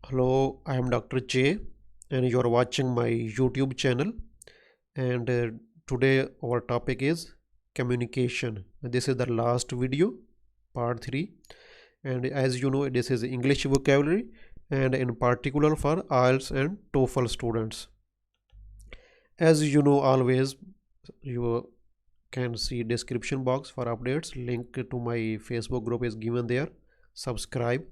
Hello, I am Dr. J, and you are watching my YouTube channel. And today our topic is communication. This is the last video, part 3. And as you know, this is English vocabulary, and in particular for IELTS and TOEFL students. As you know, always you can see description box for updates. Link to my Facebook group is given there. Subscribe,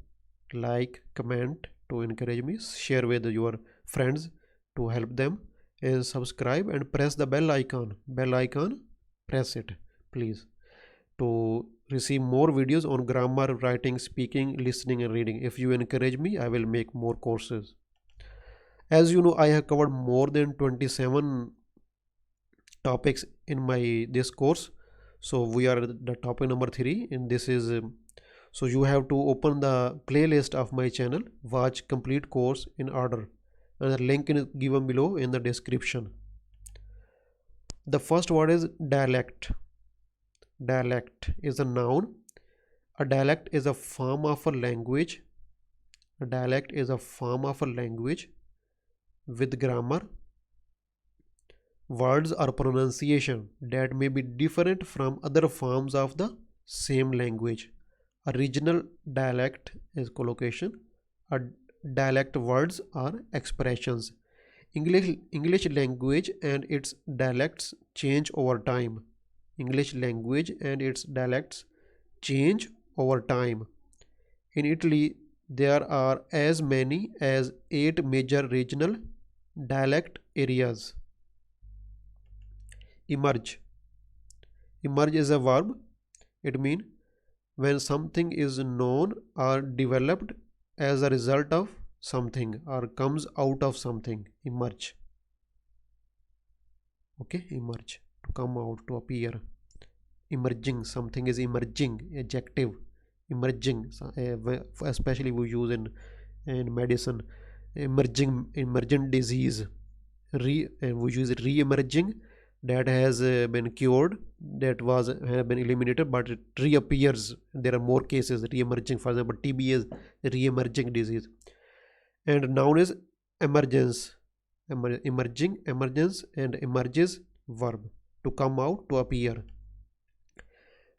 like, comment to encourage me, share with your friends to help them, and subscribe and press the bell icon, press it please, to receive more videos on grammar, writing, speaking, listening and reading. If you encourage me, I will make more courses. As you know, I have covered more than 27 topics in my this course. So we are at the topic number 3, and this is so you have to open the playlist of my channel, watch complete course in order, and the link is given below in the description. The first word is dialect. Dialect is a noun. A dialect is a form of a language. A dialect is a form of a language with grammar, words or pronunciation that may be different from other forms of the same language. A regional dialect is collocation. A dialect words are expressions. English language and its dialects change over time. English language and its dialects change over time. In Italy, there are as many as 8 major regional dialect areas. Emerge. Emerge is a verb. It means when something is known or developed as a result of something or comes out of something. Emerge. Okay, emerge. To come out, to appear. Emerging. Something is emerging. Adjective. Emerging. Especially we use in medicine. Emergent disease. We use re-emerging, that has been cured, that was have been eliminated, but it reappears. There are more cases re-emerging. For example, TB is re-emerging disease. And noun is emergence. Emerging, emergence, and emerges verb, to come out, to appear.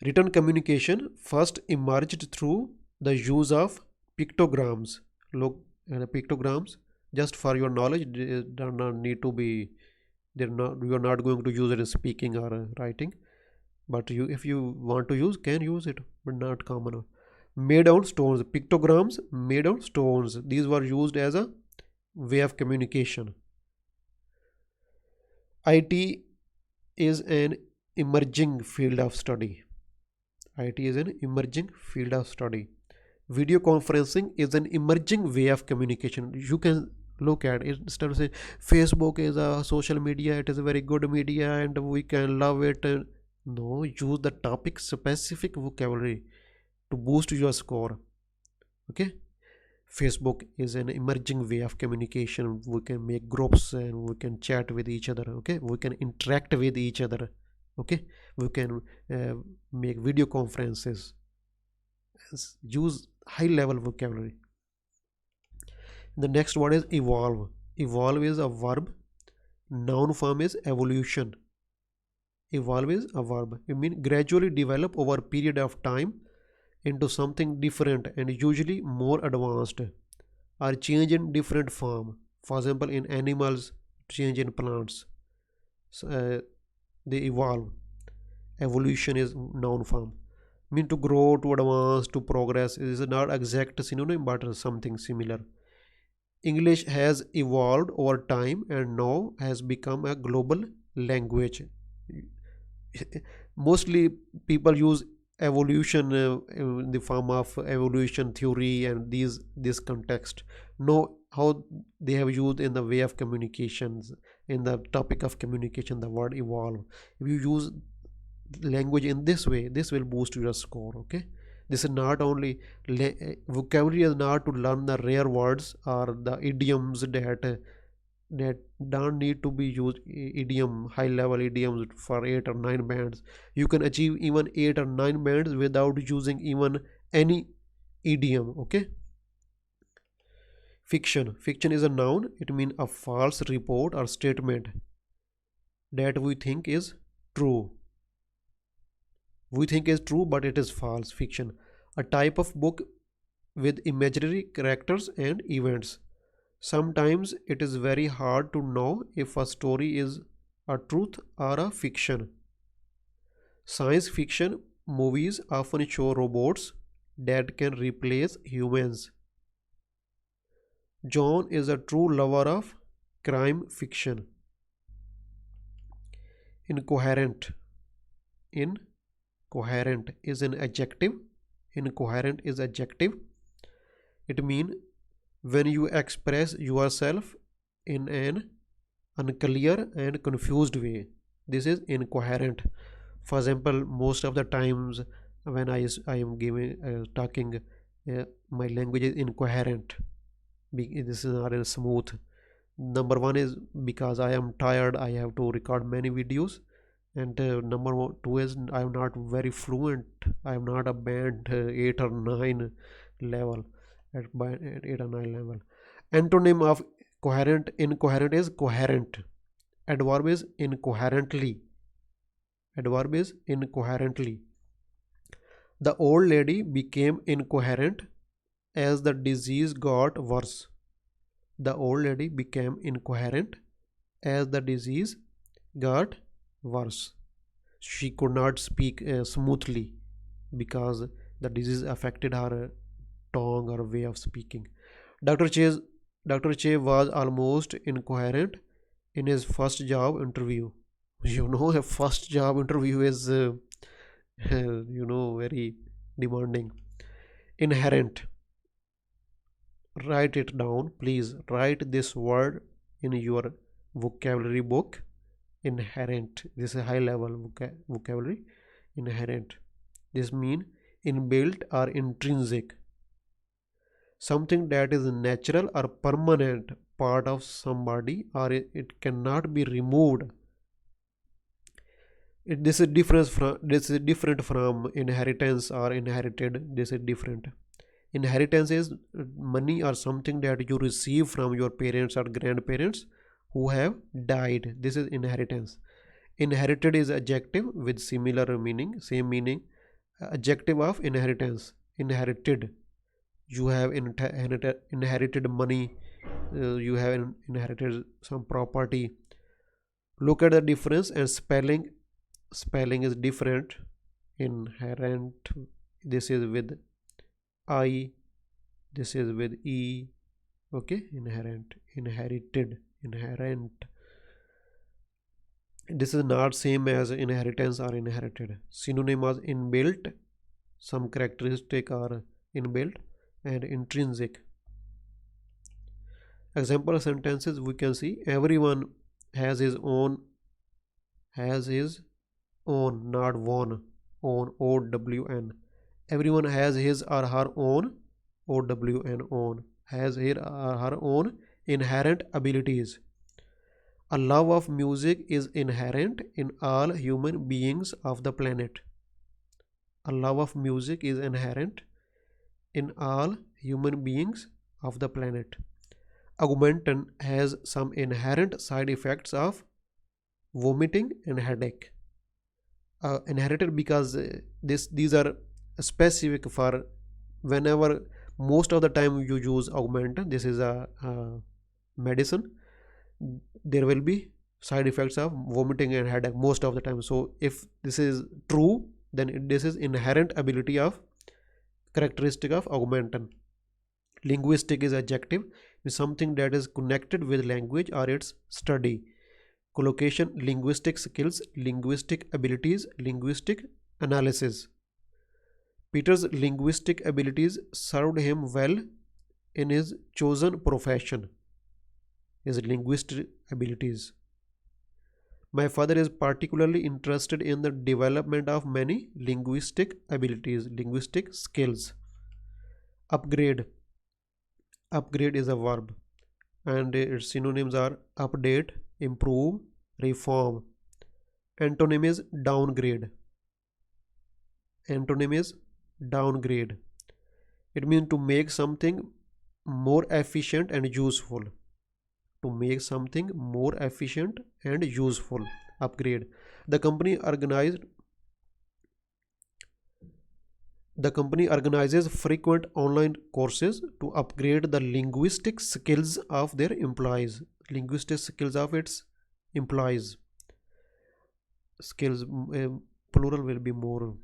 Written communication first emerged through the use of pictograms. Look, pictograms, just for your knowledge, they do not need to be, you are not going to use it in speaking or writing, but you, if you want to use, can use it, but not common. Made on stones. Pictograms made on stones, these were used as a way of communication. IT is an emerging field of study. IT is an emerging field of study. Video conferencing is an emerging way of communication. You can look at it, instead of saying Facebook is a social media, it is a very good media and we can love it. No, use the topic specific vocabulary to boost your score. Okay, Facebook is an emerging way of communication. We can make groups and we can chat with each other. Okay, we can interact with each other. Okay, we can make video conferences. Use high level vocabulary. The next word is evolve. Evolve is a verb. Noun form is evolution. Evolve is a verb. It means gradually develop over a period of time into something different and usually more advanced, or change in different form. For example, in animals, change in plants. So, they evolve. Evolution is noun form. Mean to grow, to advance, to progress. It is not exact synonym but something similar. English has evolved over time and now has become a global language. Mostly people use evolution in the form of evolution theory and this context. Know how they have used in the way of communications, in the topic of communication, the word evolve. If you use language in this way, this will boost your score. Okay, this is not only vocabulary is not to learn the rare words or the idioms that don't need to be used, idiom, high level idioms for 8 or 9 bands. You can achieve even 8 or 9 bands without using even any idiom. Okay, Fiction. Fiction is a noun. It means a false report or statement that we think is true. We think is true, but it is false. Fiction. A type of book with imaginary characters and events. Sometimes it is very hard to know if a story is a truth or a fiction. Science fiction movies often show robots that can replace humans. John is a true lover of crime fiction. Incoherent. Incoherent is an adjective. Incoherent is adjective. It means when you express yourself in an unclear and confused way. This is incoherent. For example, most of the times when I am giving talking, my language is incoherent. This is not smooth. Number one is because I am tired. I have to record many videos, and two is I am not very fluent. I am not a band 8 or 9 level at 8 or 9 level. Antonym of coherent, incoherent is coherent. Adverb is incoherently. Adverb is incoherently. The old lady became incoherent as the disease got worse. The old lady became incoherent as the disease got worse. She could not speak smoothly because the disease affected her tongue or way of speaking. Dr. Che's Dr. Che was almost incoherent in his first job interview. You know, a first job interview is, very demanding. Inherent. Write it down, please. Write this word in your vocabulary book. Inherent. This is a high level vocabulary. Inherent. This means inbuilt or intrinsic. Something that is natural or permanent part of somebody, or it cannot be removed. This is different from inheritance or inherited. This is different. Inheritance is money or something that you receive from your parents or grandparents who have died. This is inheritance. Inherited is adjective with similar meaning, same meaning. Adjective of inheritance. Inherited. You have inherited money. You have inherited some property. Look at the difference, and spelling is different. Inherent, this is with I, this is with E. Okay, inherent, inherited, inherent. This is not same as inheritance or inherited. Synonym was inbuilt, some characteristic are inbuilt, and intrinsic. Example sentences we can see: everyone has his own, not one, own, OWN. Everyone has his or her own, OWN, own, has his or her own inherent abilities. A love of music is inherent in all human beings of the planet. A love of music is inherent in all human beings of the planet. Augmentin has some inherent side effects of vomiting and headache. Inherited because these are specific for whenever, most of the time you use Augmentin. This is a medicine. There will be side effects of vomiting and headache most of the time. So if this is true, then this is inherent ability of characteristic of Augmentin. Linguistic is adjective, is something that is connected with language or its study. Collocation, linguistic skills, linguistic abilities, linguistic analysis. Peter's linguistic abilities served him well in his chosen profession. His linguistic abilities. My father is particularly interested in the development of many linguistic abilities, linguistic skills. Upgrade. Upgrade is a verb, and its synonyms are update, improve, reform. Antonym is downgrade. Antonym is downgrade. It means to make something more efficient and useful. To make something more efficient and useful. Upgrade. The company organized The company organizes frequent online courses to upgrade the linguistic skills of their employees. Linguistic skills of its employees. Skills, plural will be more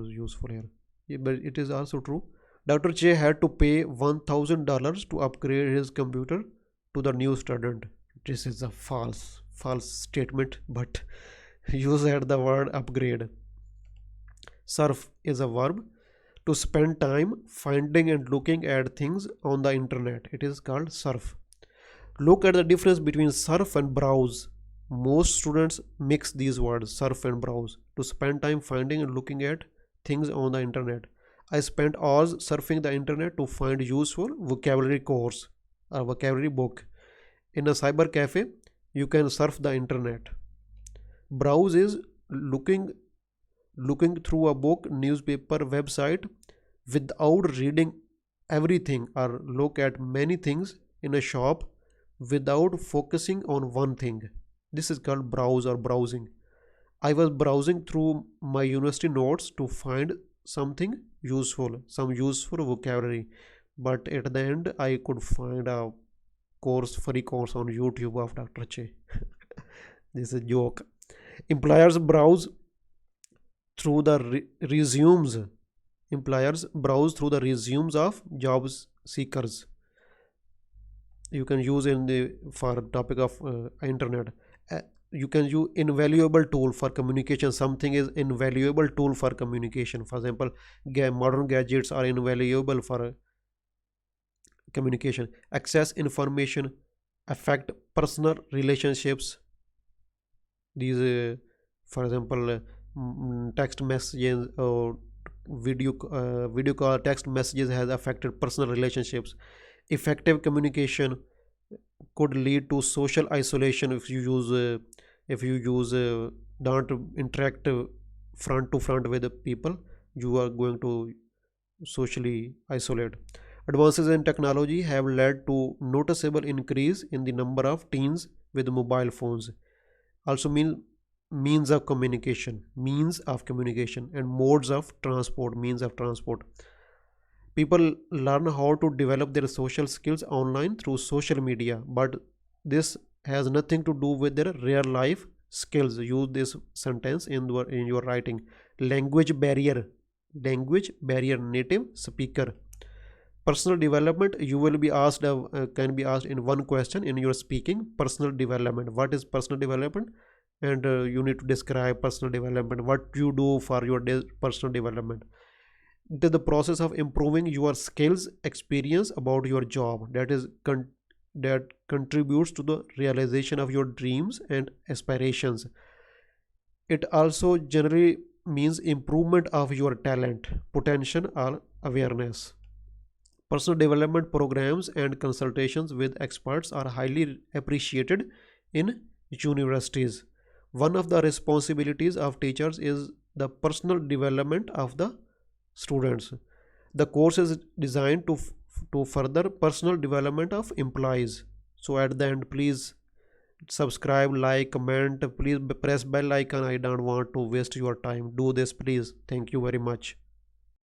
useful here. Yeah, but it is also true. Dr. Che had to pay $1,000 to upgrade his computer to the new student. This is a false statement, but you said the word upgrade. Surf is a verb to spend time finding and looking at things on the internet. It is called surf. Look at the difference between surf and browse. Most students mix these words, surf and browse, to spend time finding and looking at things on the internet. I spent hours surfing the internet to find useful vocabulary course or vocabulary book. In a cyber cafe, you can surf the internet. Browse is looking through a book, newspaper, website without reading everything, or look at many things in a shop without focusing on one thing. This is called browse or browsing. I was browsing through my university notes to find something useful, some useful vocabulary, but at the end I could find a free course on YouTube of Dr. Che. This is a joke. Employers browse through the resumes. Employers browse through the resumes of job seekers. You can use in the for topic of internet. You can use invaluable tool for communication. Something is invaluable tool for communication. For example, modern gadgets are invaluable for communication. Access information, affect personal relationships. These for example, text messages or video call text messages has affected personal relationships. Effective communication could lead to social isolation if you use don't interact front to front with the people. You are going to socially isolate. Advances in technology have led to noticeable increase in the number of teens with mobile phones. Also means of communication, and means of transport. People learn how to develop their social skills online through social media, but this has nothing to do with their real life skills. Use this sentence in your writing. Language barrier, native speaker. Personal development, you will be asked can be asked in one question in your speaking. Personal development, what is personal development? And you need to describe personal development, what you do for your personal development. It is the process of improving your skills, experience about your job that contributes to the realization of your dreams and aspirations. It also generally means improvement of your talent, potential, or awareness. Personal development programs and consultations with experts are highly appreciated in universities. One of the responsibilities of teachers is the personal development of the students. The course is designed to further personal development of employees. So at the end, please subscribe, like, comment, please press bell icon. I don't want to waste your time. Do this, please. Thank you very much.